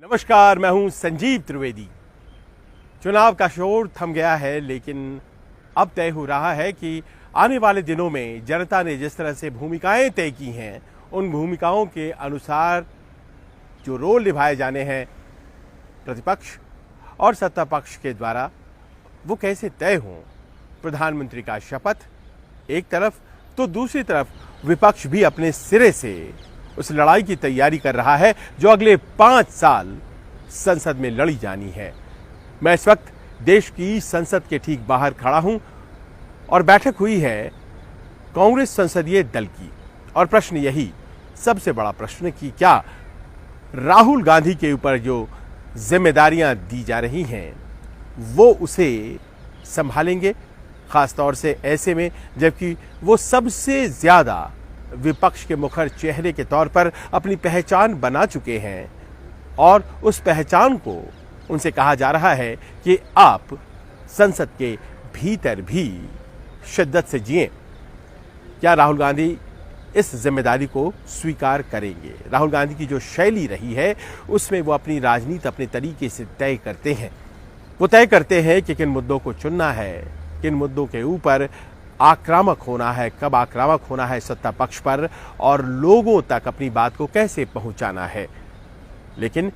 नमस्कार, मैं हूं संजीव त्रिवेदी। चुनाव का शोर थम गया है, लेकिन अब तय हो रहा है कि आने वाले दिनों में जनता ने जिस तरह से भूमिकाएं तय की हैं, उन भूमिकाओं के अनुसार जो रोल निभाए जाने हैं प्रतिपक्ष और सत्ता पक्ष के द्वारा, वो कैसे तय हों। प्रधानमंत्री का शपथ एक तरफ, तो दूसरी तरफ विपक्ष भी अपने सिरे से उस लड़ाई की तैयारी कर रहा है जो अगले 5 साल संसद में लड़ी जानी है। मैं इस वक्त देश की संसद के ठीक बाहर खड़ा हूं और बैठक हुई है कांग्रेस संसदीय दल की, और प्रश्न यही सबसे बड़ा प्रश्न कि क्या राहुल गांधी के ऊपर जो जिम्मेदारियां दी जा रही हैं वो उसे संभालेंगे, खासतौर से ऐसे में जबकि वो सबसे ज्यादा विपक्ष के मुखर चेहरे के तौर पर अपनी पहचान बना चुके हैं, और उस पहचान को उनसे कहा जा रहा है कि आप संसद के भीतर भी शिद्दत से जिएं। क्या राहुल गांधी इस जिम्मेदारी को स्वीकार करेंगे? राहुल गांधी की जो शैली रही है उसमें वो अपनी राजनीति अपने तरीके से तय करते हैं। वो तय करते हैं कि किन मुद्दों को चुनना है, किन मुद्दों के ऊपर आक्रामक होना है, कब आक्रामक होना है सत्ता पक्ष पर, और लोगों तक अपनी बात को कैसे पहुंचाना है। लेकिन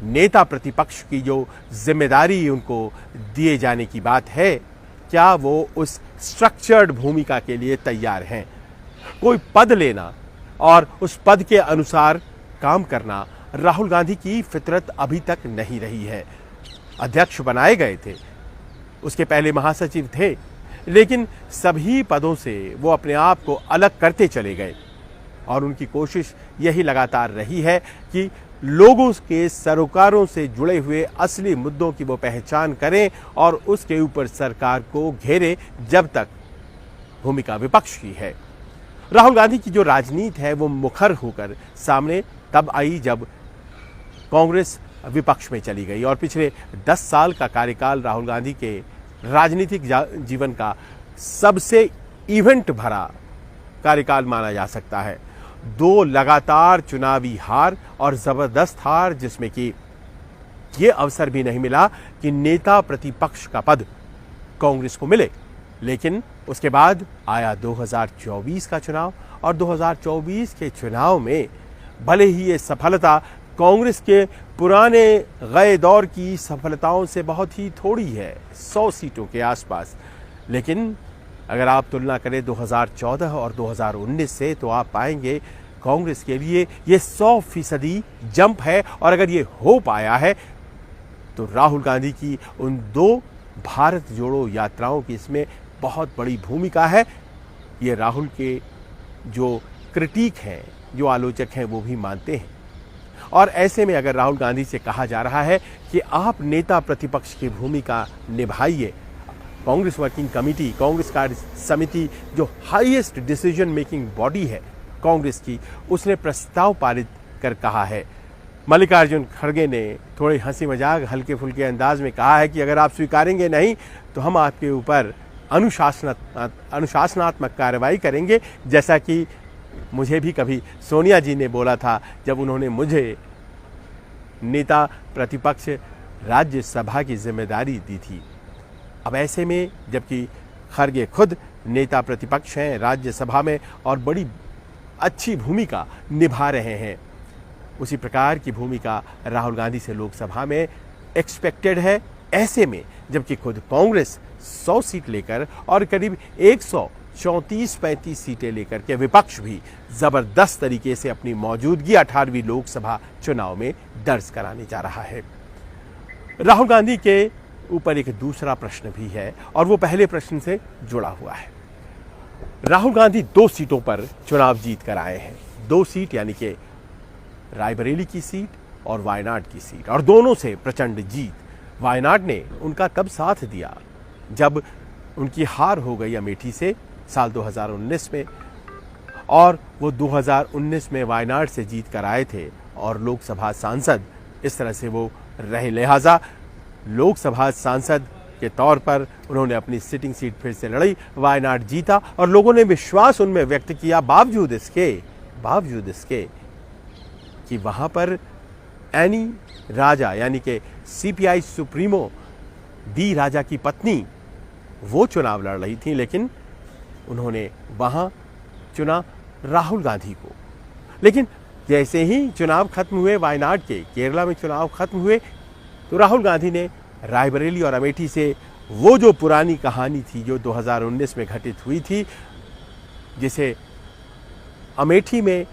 नेता प्रतिपक्ष की जो जिम्मेदारी उनको दिए जाने की बात है, क्या वो उस स्ट्रक्चर्ड भूमिका के लिए तैयार हैं? कोई पद लेना और उस पद के अनुसार काम करना राहुल गांधी की फितरत अभी तक नहीं रही है। अध्यक्ष बनाए गए थे, उसके पहले महासचिव थे, लेकिन सभी पदों से वो अपने आप को अलग करते चले गए, और उनकी कोशिश यही लगातार रही है कि लोगों के सरोकारों से जुड़े हुए असली मुद्दों की वो पहचान करें और उसके ऊपर सरकार को घेरे, जब तक भूमिका विपक्ष की है। राहुल गांधी की जो राजनीति है वो मुखर होकर सामने तब आई जब कांग्रेस विपक्ष में चली गई, और पिछले 10 साल का कार्यकाल राहुल गांधी के राजनीतिक जीवन का सबसे इवेंट भरा कार्यकाल माना जा सकता है। 2 लगातार चुनावी हार और जबरदस्त हार, जिसमें कि ये अवसर भी नहीं मिला कि नेता प्रतिपक्ष का पद कांग्रेस को मिले। लेकिन उसके बाद आया 2024 का चुनाव, और 2024 के चुनाव में भले ही ये सफलता कांग्रेस के पुराने गए दौर की सफलताओं से बहुत ही थोड़ी है, 100 सीटों के आसपास, लेकिन अगर आप तुलना करें 2014 और 2019 से, तो आप पाएंगे कांग्रेस के लिए ये 100% जंप है। और अगर ये हो पाया है तो राहुल गांधी की उन 2 भारत जोड़ो यात्राओं की इसमें बहुत बड़ी भूमिका है। ये राहुल के जो क्रिटिक हैं, जो आलोचक हैं, वो भी मानते हैं। और ऐसे में अगर राहुल गांधी से कहा जा रहा है कि आप नेता प्रतिपक्ष की भूमिका निभाइए, कांग्रेस वर्किंग कमेटी, कांग्रेस कार्य समिति जो हाईएस्ट डिसीजन मेकिंग बॉडी है कांग्रेस की, उसने प्रस्ताव पारित कर कहा है। मल्लिकार्जुन खड़गे ने थोड़े हंसी मजाक हल्के फुल्के अंदाज में कहा है कि अगर आप स्वीकारेंगे नहीं तो हम आपके ऊपर अनुशासनात्मक कार्रवाई करेंगे, जैसा कि मुझे भी कभी सोनिया जी ने बोला था जब उन्होंने मुझे नेता प्रतिपक्ष राज्यसभा की जिम्मेदारी दी थी। अब ऐसे में जबकि खड़गे खुद नेता प्रतिपक्ष हैं राज्यसभा में और बड़ी अच्छी भूमिका निभा रहे हैं, उसी प्रकार की भूमिका राहुल गांधी से लोकसभा में एक्सपेक्टेड है। ऐसे में जबकि खुद कांग्रेस 100 सीट लेकर और करीब 134-35 सीटें लेकर के विपक्ष भी जबरदस्त तरीके से अपनी मौजूदगी 18वीं लोकसभा चुनाव में दर्ज कराने जा रहा है। राहुल गांधी के ऊपर एक दूसरा प्रश्न भी है, और वो पहले प्रश्न से जुड़ा हुआ है। राहुल गांधी 2 सीटों पर चुनाव जीत कर आए हैं। 2 सीट यानी कि रायबरेली की सीट और वायनाड की सीट, और दोनों से प्रचंड जीत। वायनाड ने उनका तब साथ दिया जब उनकी हार हो गई अमेठी से साल 2019 में, और वो 2019 में वायनाड से जीत कर आए थे और लोकसभा सांसद इस तरह से वो रहे। लिहाजा लोकसभा सांसद के तौर पर उन्होंने अपनी सिटिंग सीट फिर से लड़ी, वायनाड जीता, और लोगों ने विश्वास उनमें व्यक्त किया बावजूद इसके कि वहां पर एनी राजा यानी कि सीपीआई सुप्रीमो डी राजा की पत्नी वो चुनाव लड़ रही थी, लेकिन उन्होंने वहां चुना राहुल गांधी को। लेकिन जैसे ही चुनाव खत्म हुए, वायनाड के केरला में चुनाव खत्म हुए, तो राहुल गांधी ने रायबरेली और अमेठी से वो जो पुरानी कहानी थी जो 2019 में घटित हुई थी, जिसे अमेठी में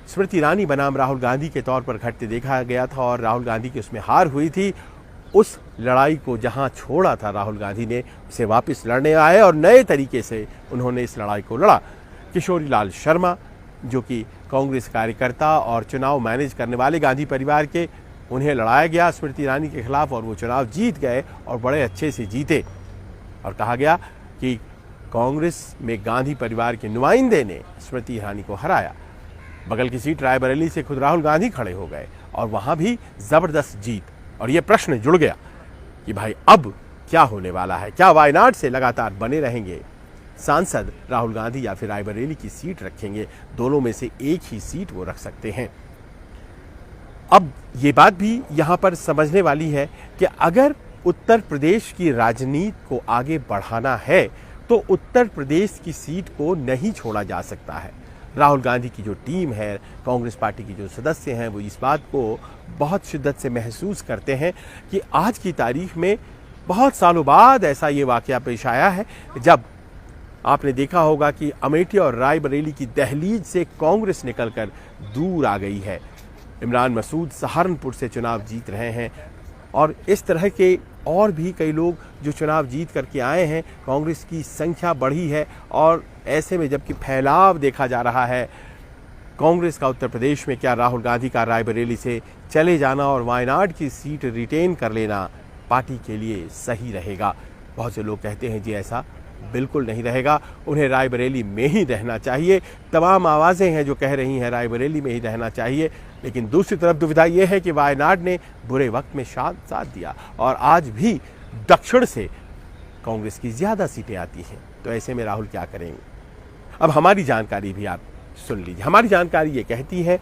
स्मृति ईरानी बनाम राहुल गांधी के तौर पर घटते देखा गया था और राहुल गांधी की उसमें हार हुई थी, उस लड़ाई को जहां छोड़ा था राहुल गांधी ने उसे वापस लड़ने आए और नए तरीके से उन्होंने इस लड़ाई को लड़ा। किशोरी लाल शर्मा जो कि कांग्रेस कार्यकर्ता और चुनाव मैनेज करने वाले गांधी परिवार के, उन्हें लड़ाया गया स्मृति ईरानी के खिलाफ और वो चुनाव जीत गए और बड़े अच्छे से जीते। और कहा गया कि कांग्रेस में गांधी परिवार के नुमाइंदे ने स्मृति ईरानी को हराया। बगल की सीट रायबरेली से खुद राहुल गांधी खड़े हो गए और वहां भी जबरदस्त जीत। और ये प्रश्न जुड़ गया कि भाई अब क्या होने वाला है, क्या वायनाड से लगातार बने रहेंगे सांसद राहुल गांधी या फिर रायबरेली की सीट रखेंगे? दोनों में से एक ही सीट वो रख सकते हैं। अब ये बात भी यहां पर समझने वाली है कि अगर उत्तर प्रदेश की राजनीति को आगे बढ़ाना है तो उत्तर प्रदेश की सीट को नहीं छोड़ा जा सकता है। राहुल गांधी की जो टीम है, कांग्रेस पार्टी की जो सदस्य हैं, वो इस बात को बहुत शिद्दत से महसूस करते हैं कि आज की तारीख में बहुत सालों बाद ऐसा ये वाकया पेश आया है जब आपने देखा होगा कि अमेठी और रायबरेली की दहलीज से कांग्रेस निकलकर दूर आ गई है। इमरान मसूद सहारनपुर से चुनाव जीत रहे हैं और इस तरह के और भी कई लोग जो चुनाव जीत करके आए हैं। कांग्रेस की संख्या बढ़ी है और ऐसे में जबकि फैलाव देखा जा रहा है कांग्रेस का उत्तर प्रदेश में, क्या राहुल गांधी का रायबरेली से चले जाना और वायनाड की सीट रिटेन कर लेना पार्टी के लिए सही रहेगा? बहुत से लोग कहते हैं जी ऐसा बिल्कुल नहीं रहेगा, उन्हें रायबरेली में ही रहना चाहिए। तमाम आवाज़ें हैं जो कह रही हैं रायबरेली में ही रहना चाहिए। लेकिन दूसरी तरफ दुविधा यह है कि वायनाड ने बुरे वक्त में साथ दिया और आज भी दक्षिण से कांग्रेस की ज़्यादा सीटें आती हैं। तो ऐसे में राहुल क्या करेंगे? अब हमारी जानकारी भी आप सुन लीजिए। हमारी जानकारी ये कहती है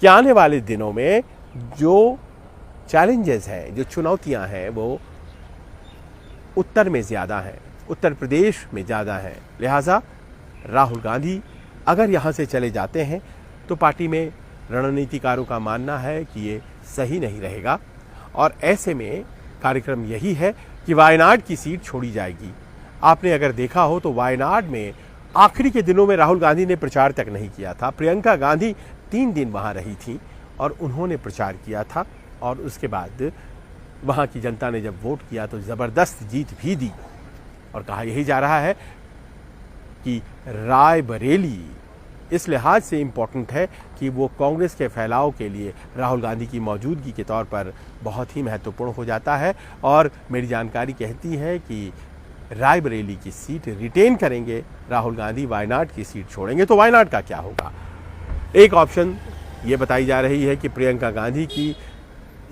कि आने वाले दिनों में जो चैलेंजेस हैं, जो चुनौतियां हैं, वो उत्तर में ज़्यादा हैं, उत्तर प्रदेश में ज़्यादा हैं। लिहाजा राहुल गांधी अगर यहाँ से चले जाते हैं तो पार्टी में रणनीतिकारों का मानना है कि ये सही नहीं रहेगा और ऐसे में कार्यक्रम यही है कि वायनाड की सीट छोड़ी जाएगी। आपने अगर देखा हो तो वायनाड में आखिरी के दिनों में राहुल गांधी ने प्रचार तक नहीं किया था। प्रियंका गांधी 3 दिन वहाँ रही थी और उन्होंने प्रचार किया था और उसके बाद वहाँ की जनता ने जब वोट किया तो ज़बरदस्त जीत भी दी। और कहा यही जा रहा है कि रायबरेली इस लिहाज से इम्पोर्टेंट है कि वो कांग्रेस के फैलाव के लिए राहुल गांधी की मौजूदगी के तौर पर बहुत ही महत्वपूर्ण हो जाता है। और मेरी जानकारी कहती है कि रायबरेली की सीट रिटेन करेंगे राहुल गांधी, वायनाड की सीट छोड़ेंगे। तो वायनाड का क्या होगा? एक ऑप्शन ये बताई जा रही है कि प्रियंका गांधी की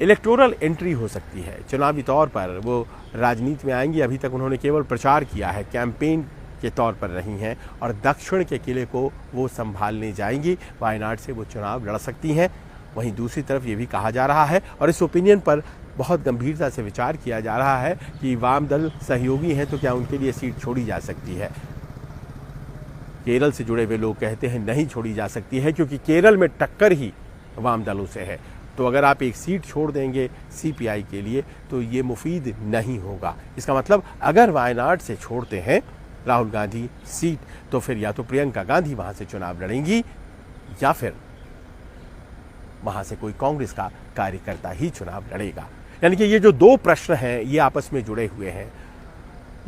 इलेक्टोरल एंट्री हो सकती है, चुनावी तौर पर वो राजनीति में आएंगी। अभी तक उन्होंने केवल प्रचार किया है, कैंपेन के तौर पर रही हैं और दक्षिण के किले को वो संभालने जाएंगी। वायनाड से वो चुनाव लड़ सकती हैं। वहीं दूसरी तरफ ये भी कहा जा रहा है और इस ओपिनियन पर बहुत गंभीरता से विचार किया जा रहा है कि वाम दल सहयोगी हैं तो क्या उनके लिए सीट छोड़ी जा सकती है? केरल से जुड़े हुए लोग कहते हैं नहीं छोड़ी जा सकती है क्योंकि केरल में टक्कर ही वाम दलों से है। तो अगर आप एक सीट छोड़ देंगे सीपीआई के लिए तो ये मुफीद नहीं होगा। इसका मतलब अगर वायनाड से छोड़ते हैं राहुल गांधी सीट तो फिर या तो प्रियंका गांधी वहां से चुनाव लड़ेंगी या फिर वहां से कोई कांग्रेस का कार्यकर्ता ही चुनाव लड़ेगा। यानी कि ये जो 2 प्रश्न हैं ये आपस में जुड़े हुए हैं।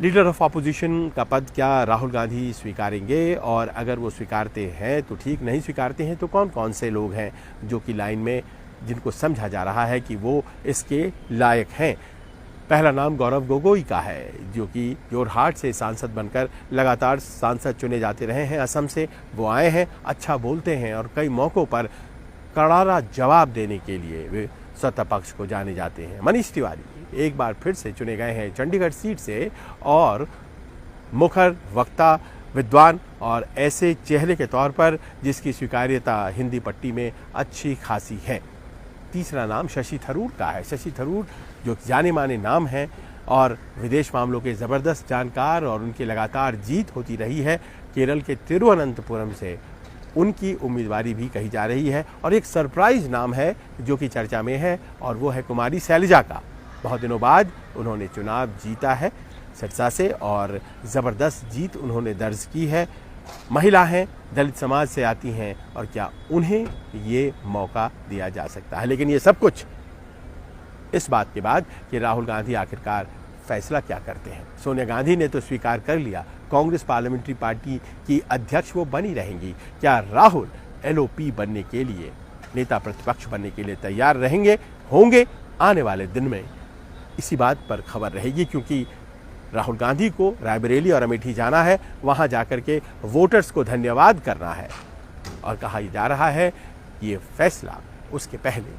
लीडर ऑफ ऑपोजिशन का पद क्या राहुल गांधी स्वीकारेंगे और अगर वो स्वीकारते हैं तो ठीक, नहीं स्वीकारते हैं तो कौन कौन से लोग हैं जो कि लाइन में जिनको समझा जा रहा है कि वो इसके लायक हैं? पहला नाम गौरव गोगोई का है जो कि जोरहाट से सांसद बनकर लगातार सांसद चुने जाते रहे हैं। असम से वो आए हैं, अच्छा बोलते हैं और कई मौक़ों पर करारा जवाब देने के लिए वे सत्ता पक्ष को जाने जाते हैं। मनीष तिवारी एक बार फिर से चुने गए हैं चंडीगढ़ सीट से और मुखर, वक्ता, विद्वान और ऐसे चेहरे के तौर पर जिसकी स्वीकार्यता हिंदी पट्टी में अच्छी खासी है। तीसरा नाम शशि थरूर का है। शशि थरूर जो जाने माने नाम हैं और विदेश मामलों के ज़बरदस्त जानकार, और उनकी लगातार जीत होती रही है। केरल के तिरुवनंतपुरम से उनकी उम्मीदवारी भी कही जा रही है। और एक सरप्राइज नाम है जो कि चर्चा में है, और वो है कुमारी शैलजा का। बहुत दिनों बाद उन्होंने चुनाव जीता है सिरसा से, और ज़बरदस्त जीत उन्होंने दर्ज की है। महिला हैं, दलित समाज से आती हैं, और क्या उन्हें ये मौका दिया जा सकता है? लेकिन ये सब कुछ इस बात के बाद कि राहुल गांधी आखिरकार फैसला क्या करते हैं। सोनिया गांधी ने तो स्वीकार कर लिया, कांग्रेस पार्लियामेंट्री पार्टी की अध्यक्ष वो बनी रहेंगी। क्या राहुल एलओपी बनने के लिए, नेता प्रतिपक्ष बनने के लिए तैयार होंगे? आने वाले दिन में इसी बात पर खबर रहेगी, क्योंकि राहुल गांधी को रायबरेली और अमेठी जाना है, वहां जाकर के वोटर्स को धन्यवाद करना है। और कहा जा रहा है ये फैसला उसके पहले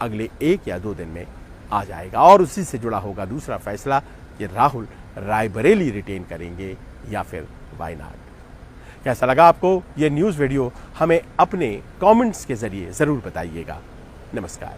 अगले 1 या 2 दिन में आ जाएगा, और उसी से जुड़ा होगा दूसरा फैसला कि राहुल रायबरेली रिटेन करेंगे या फिर वायनाड। कैसा लगा आपको ये न्यूज़ वीडियो? हमें अपने कमेंट्स के जरिए ज़रूर बताइएगा। नमस्कार।